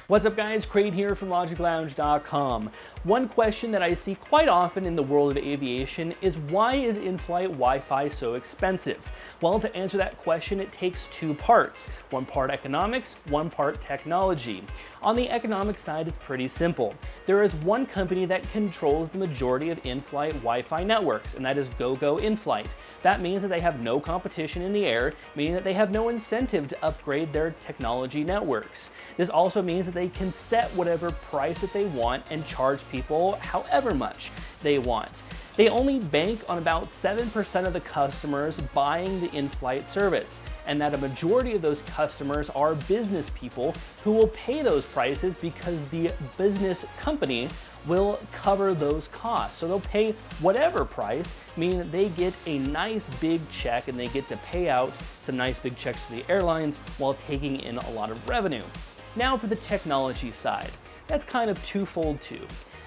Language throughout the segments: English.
What's up guys, Craig here from LogicLounge.com. One question that I see quite often in the world of aviation is why is in-flight Wi-Fi so expensive? Well, to answer that question, it takes two parts. One part economics, one part technology. On the economic side, it's pretty simple. There is one company that controls the majority of in-flight Wi-Fi networks, and that is GoGo in-flight. That means that they have no competition in the air, meaning that they have no incentive to upgrade their technology networks. This also means that they can set whatever price that they want and charge people however much they want. They only bank on about 7% of the customers buying the in-flight service, and that a majority of those customers are business people who will pay those prices because the business company will cover those costs. So they'll pay whatever price, meaning that they get a nice big check and they get to pay out some nice big checks to the airlines while taking in a lot of revenue. Now for the technology side, that's kind of twofold too.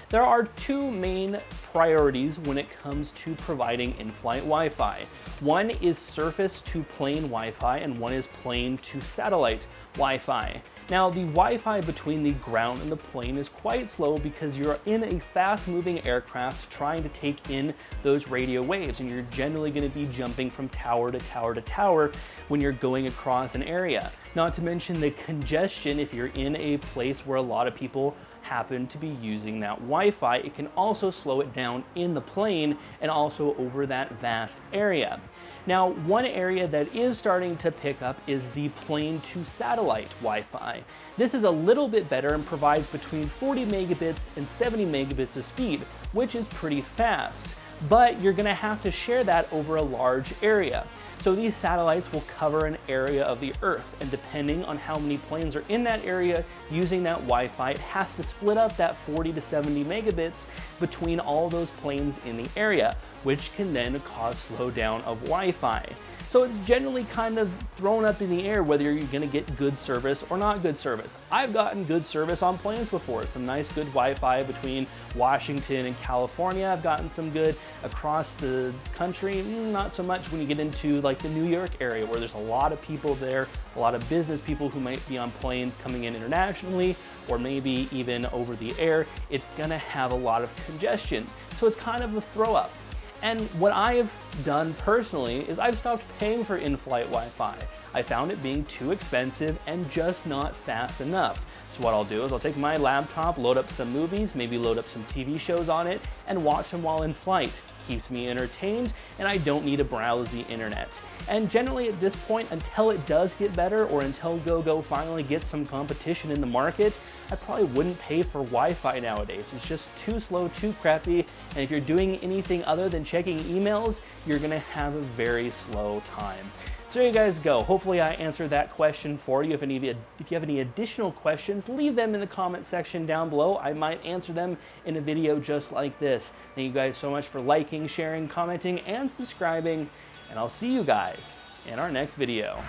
There are two main priorities when it comes to providing in-flight Wi-Fi. One is surface-to-plane Wi-Fi and one is plane-to-satellite Wi-Fi. Now, the Wi-Fi between the ground and the plane is quite slow because you're in a fast-moving aircraft trying to take in those radio waves, and you're generally going to be jumping from tower to tower to tower when you're going across an area. Not to mention the congestion if you're in a place where a lot of people happen to be using that Wi-Fi. It can also slow it down in the plane and also over that vast area. Now, one area that is starting to pick up is the plane-to-satellite Wi-Fi. This is a little bit better and provides between 40 megabits and 70 megabits of speed, which is pretty fast. But you're going to have to share that over a large area. So these satellites will cover an area of the Earth, and depending on how many planes are in that area using that Wi-Fi, it has to split up that 40 to 70 megabits between all those planes in the area, which can then cause slowdown of Wi-Fi. So it's generally kind of thrown up in the air whether you're going to get good service or not good service. I've gotten good service on planes before, some nice good Wi-Fi between Washington and California. I've gotten some good across the country, not so much when you get into like the New York area where there's a lot of people there, a lot of business people who might be on planes coming in internationally or maybe even over the air. It's gonna have a lot of congestion. So it's kind of a throw up. And what I have done personally is I've stopped paying for in-flight Wi-Fi. I found it being too expensive and just not fast enough. So what I'll do is I'll take my laptop, load up some movies, maybe load up some TV shows on it, and watch them while in flight. Keeps me entertained, and I don't need to browse the internet. And generally at this point, until it does get better or until GoGo finally gets some competition in the market, I probably wouldn't pay for Wi-Fi nowadays. It's just too slow, too crappy, and if you're doing anything other than checking emails, you're gonna have a very slow time. So there you guys go. Hopefully I answered that question for you. If you have any additional questions, leave them in the comment section down below. I might answer them in a video just like this. Thank you guys so much for liking, sharing, commenting, and subscribing, and I'll see you guys in our next video.